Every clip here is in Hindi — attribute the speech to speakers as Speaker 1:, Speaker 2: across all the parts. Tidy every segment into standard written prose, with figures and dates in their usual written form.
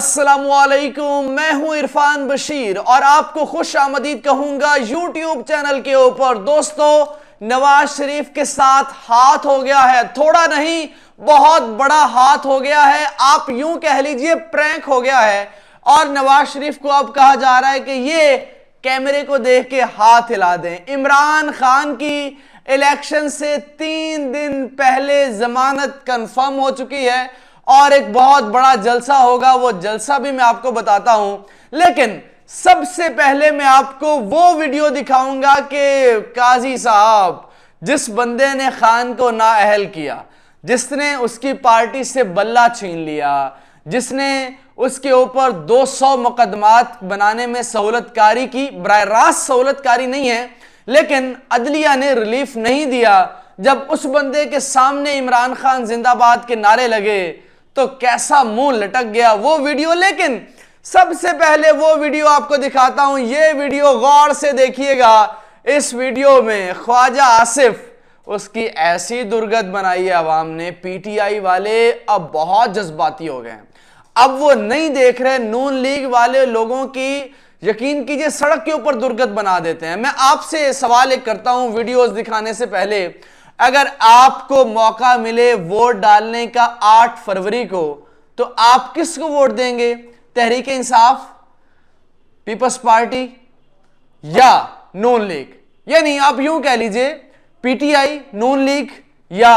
Speaker 1: अस्सलामुअलैकुम, मैं हूं इरफान बशीर और आपको खुश आमदीद कहूंगा यूट्यूब चैनल के ऊपर। दोस्तों, नवाज शरीफ के साथ हाथ हो गया है, थोड़ा नहीं बहुत बड़ा हाथ हो गया है, आप यूं कह लीजिए प्रैंक हो गया है। और नवाज शरीफ को अब कहा जा रहा है कि ये कैमरे को देख के हाथ हिला दें। इमरान खान की इलेक्शन से 3 दिन पहले जमानत कंफर्म हो चुकी है और एक बहुत बड़ा जलसा होगा, वो जलसा भी मैं आपको बताता हूं। लेकिन सबसे पहले मैं आपको वो वीडियो दिखाऊंगा कि काजी साहब, जिस बंदे ने खान को नाअहल किया, जिसने उसकी पार्टी से बल्ला छीन लिया, जिसने उसके ऊपर 200 मुकदमात बनाने में सहूलतकारी की, बराह रास्त सहूलतकारी नहीं है लेकिन अदलिया ने रिलीफ नहीं दिया, जब उस बंदे के सामने इमरान खान जिंदाबाद के नारे लगे तो कैसा मुंह लटक गया वो वीडियो। लेकिन सबसे पहले वो वीडियो आपको दिखाता हूं, ये वीडियो गौर से देखिएगा। इस वीडियो में ख्वाजा आसिफ, उसकी ऐसी दुर्गत बनाई है अवाम ने, पीटीआई वाले अब बहुत जज्बाती हो गए हैं। अब वो नहीं देख रहे नून लीग वाले लोगों की, यकीन कीजिए सड़क के ऊपर दुर्गत बना देते हैं। मैं आपसे सवाल एक करता हूं वीडियोस दिखाने से पहले, अगर आपको मौका मिले वोट डालने का 8 फरवरी को, तो आप किसको वोट देंगे? तहरीक इंसाफ, पीपल्स पार्टी या नून लीग? यानी आप यूं कह लीजिए पीटीआई, नून लीग या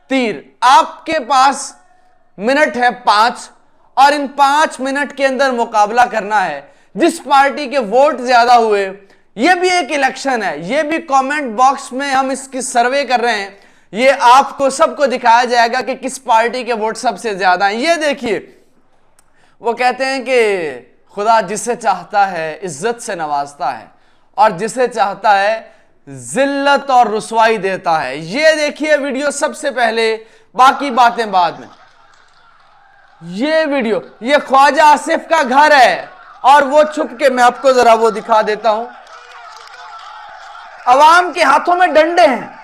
Speaker 1: तीर। आपके पास मिनट है 5 और इन 5 मिनट के अंदर मुकाबला करना है। जिस पार्टी के वोट ज्यादा हुए, यह भी एक इलेक्शन है, यह भी कमेंट बॉक्स में हम इसकी सर्वे कर रहे हैं, ये आपको सबको दिखाया जाएगा कि किस पार्टी के वोट सबसे ज्यादा हैं। ये देखिए, वो कहते हैं कि खुदा जिसे चाहता है इज्जत से नवाजता है और जिसे चाहता है जिल्लत और रुसवाई देता है। ये देखिए वीडियो सबसे पहले, बाकी बातें बाद में। ये वीडियो, ये ख्वाजा आसिफ का घर है और वो छुप के, मैं आपको जरा वो दिखा देता हूं, अवाम के हाथों में डंडे हैं।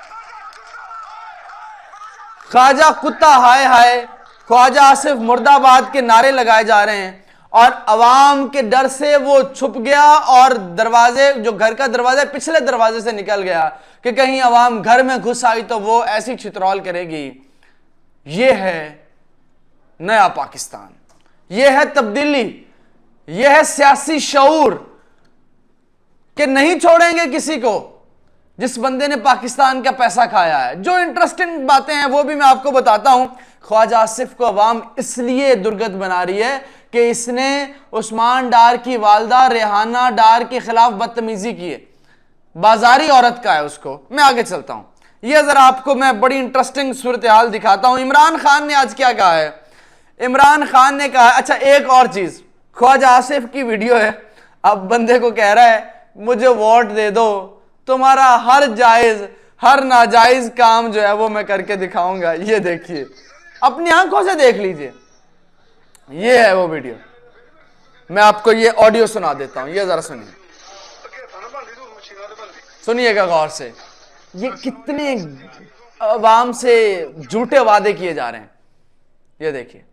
Speaker 1: ख्वाजा कुत्ता हाय हाय, ख्वाजा आसिफ मुर्दाबाद के नारे लगाए जा रहे हैं और अवाम के डर से वो छुप गया और दरवाजे, जो घर का दरवाजा पिछले दरवाजे से निकल गया कि कहीं अवाम घर में घुस आई तो वो ऐसी छितरौल करेगी। ये है नया पाकिस्तान, ये है तब्दीली, ये है सियासी शऊर कि नहीं छोड़ेंगे किसी को जिस बंदे ने पाकिस्तान का पैसा खाया है। जो इंटरेस्टिंग बातें हैं वो भी मैं आपको बताता हूं। ख्वाजा आसिफ को अवाम इसलिए दुर्गत बना रही है कि इसने उस्मान डार की वालदा रेहाना डार के खिलाफ बदतमीजी की है, बाजारी औरत का है उसको। मैं आगे चलता हूं, यह जरा आपको मैं बड़ी इंटरेस्टिंग सूरत हाल दिखाता हूं। इमरान खान ने आज क्या कहा है? इमरान खान ने कहा, अच्छा एक और चीज, ख्वाजा आसिफ की वीडियो है, अब बंदे को कह रहा है मुझे वोट दे दो, तुम्हारा हर जायज हर नाजायज काम जो है वो मैं करके दिखाऊंगा। ये देखिए, अपनी आंखों से देख लीजिए, ये है वो वीडियो। मैं आपको ये ऑडियो सुना देता हूं, ये जरा सुनिए, सुनिएगा गौर से। ये कितने अवाम से झूठे वादे किए जा रहे हैं, ये देखिए।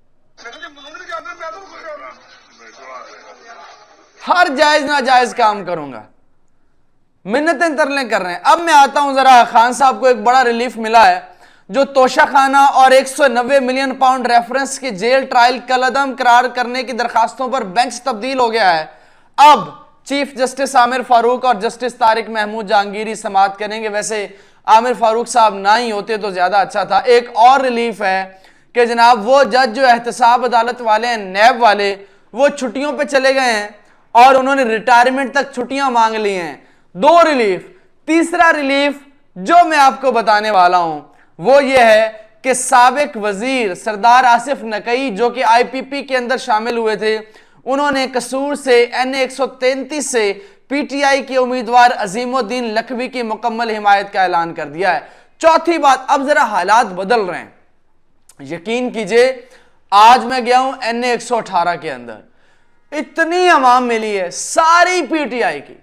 Speaker 1: हर जायज नाजायज काम करूंगा, मिन्नतें तरले कर रहे हैं। अब मैं आता हूं जरा, खान साहब को एक बड़ा रिलीफ मिला है, जो तोशाखाना और 190 मिलियन पाउंड रेफरेंस की जेल ट्रायल कलअदम करार करने की दरखास्तों पर बेंच तब्दील हो गया है। अब चीफ जस्टिस आमिर फारूक और जस्टिस तारिक महमूद जहांगीरी समाअत करेंगे। वैसे आमिर फारूक साहब ना ही होते तो ज्यादा अच्छा था। एक और रिलीफ है कि जनाब वो जज जो एहतसाब अदालत वाले हैं, नैब वाले, वो छुट्टियों पे चले गए हैं और उन्होंने रिटायरमेंट तक छुट्टियां मांग ली हैं। 2 रिलीफ। तीसरा रिलीफ जो मैं आपको बताने वाला हूं वो ये है कि साबिक वजीर सरदार आसिफ नकई, जो कि आईपीपी के अंदर शामिल हुए थे, उन्होंने कसूर से NA 133 से पीटीआई के उम्मीदवार अजीमुद्दीन लखवी की मुकम्मल हिमायत का ऐलान कर दिया है। चौथी बात, अब जरा हालात बदल रहे हैं, यकीन कीजिए। आज मैं गया हूं NA 118 के अंदर, इतनी अवाम मिली है सारी पीटीआई की,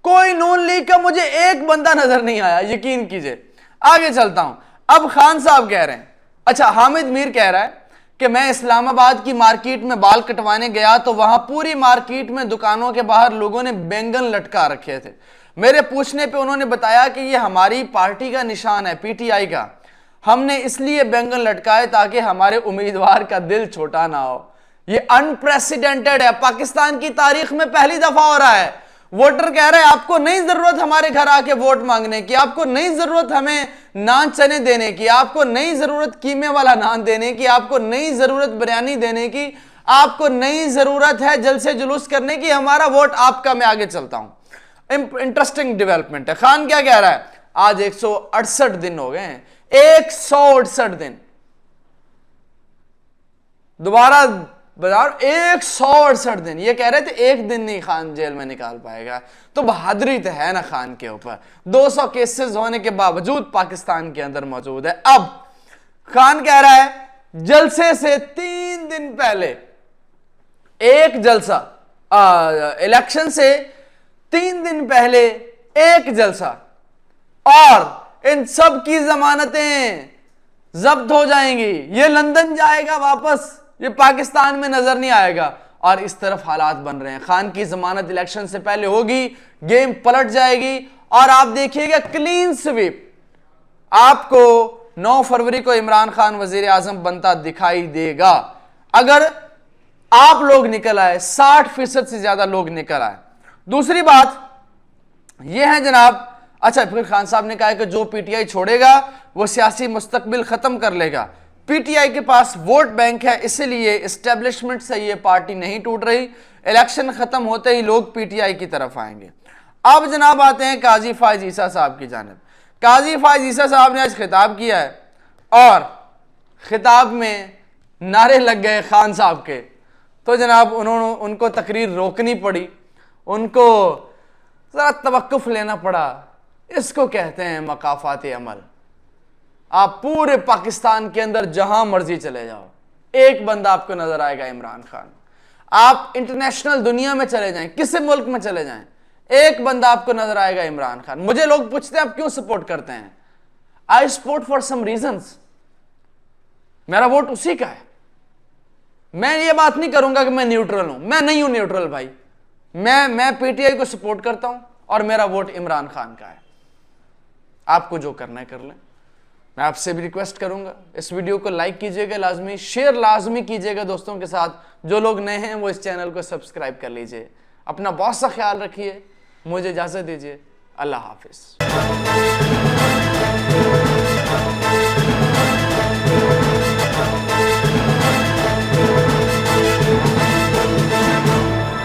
Speaker 1: कोई नून लीग का मुझे एक बंदा नजर नहीं आया, यकीन कीजिए। आगे चलता हूं, अब खान साहब कह रहे हैं, अच्छा हामिद मीर कह रहा है कि मैं इस्लामाबाद की मार्केट में बाल कटवाने गया तो वहां पूरी मार्केट में दुकानों के बाहर लोगों ने बैंगन लटका रखे थे। मेरे पूछने पे उन्होंने बताया कि ये हमारी पार्टी का निशान है, पीटीआई का, हमने इसलिए बैंगन लटकाए ताकि हमारे उम्मीदवार का दिल छोटा ना हो। ये अनप्रेसिडेंटेड है, पाकिस्तान की तारीख में पहली दफा हो रहा है। वोटर कह रहे हैं आपको नहीं जरूरत हमारे घर आके वोट मांगने की, आपको नहीं जरूरत हमें नान चने देने की, आपको नहीं जरूरत कीमे वाला नान देने की, आपको नहीं जरूरत बिरयानी देने की, आपको नहीं जरूरत है जलसे जुलूस करने की, हमारा वोट आपका, मैं आगे चलता हूं। इंटरेस्टिंग डेवलपमेंट है। खान क्या कह रहा है, आज 168 दिन हो गए हैं, 168 दिन, दोबारा बाजार 168 दिन। ये कह रहे थे एक दिन नहीं खान जेल में निकाल पाएगा, तो बहादुरी तो है ना खान के ऊपर। 200 केसेस होने के बावजूद पाकिस्तान के अंदर मौजूद है। अब खान कह रहा है जलसे से 3 दिन पहले एक जलसा, इलेक्शन से 3 दिन पहले एक जलसा, और इन सब की जमानतें जब्त हो जाएंगी, ये लंदन जाएगा वापस, ये पाकिस्तान में नजर नहीं आएगा। और इस तरफ हालात बन रहे हैं, खान की जमानत इलेक्शन से पहले होगी, गेम पलट जाएगी और आप देखिएगा क्लीन स्वीप। आपको 9 फरवरी को इमरान खान वजीर आजम बनता दिखाई देगा अगर आप लोग निकल आए, 60% से ज्यादा लोग निकल आए। दूसरी बात यह है जनाब, अच्छा फिर खान साहब ने कहा कि जो पीटीआई छोड़ेगा वो सियासी मुस्तकबिल खत्म कर लेगा। पीटीआई के पास वोट बैंक है, इसीलिए एस्टेब्लिशमेंट से ये पार्टी नहीं टूट रही। इलेक्शन खत्म होते ही लोग पीटीआई की तरफ आएंगे। अब जनाब आते हैं काजी फायज ईसा साहब की जानिब। काजी फायज ईसा साहब ने आज खिताब किया है और खिताब में नारे लग गए खान साहब के, तो जनाब उनको तकरीर रोकनी पड़ी, उनको जरा तवक्कुफ लेना पड़ा। इसको कहते हैं मकाफात अमल। आप पूरे पाकिस्तान के अंदर जहां मर्जी चले जाओ, एक बंदा आपको नजर आएगा, इमरान खान। आप इंटरनेशनल दुनिया में चले जाएं, किसी मुल्क में चले जाएं, एक बंदा आपको नजर आएगा, इमरान खान। मुझे लोग पूछते हैं आप क्यों सपोर्ट करते हैं, I support for some reasons, मेरा वोट उसी का है। मैं ये बात नहीं करूंगा कि मैं न्यूट्रल हूं, मैं नहीं हूं न्यूट्रल भाई, मैं पीटीआई को सपोर्ट करता हूं और मेरा वोट इमरान खान का है। आपको जो करना है कर लें। मैं आपसे भी रिक्वेस्ट करूंगा इस वीडियो को लाइक कीजिएगा, लाजमी शेयर लाजमी कीजिएगा दोस्तों के साथ। जो लोग नए हैं वो इस चैनल को सब्सक्राइब कर लीजिए। अपना बहुत सा ख्याल रखिए, मुझे इजाजत दीजिए, अल्लाह हाफिज।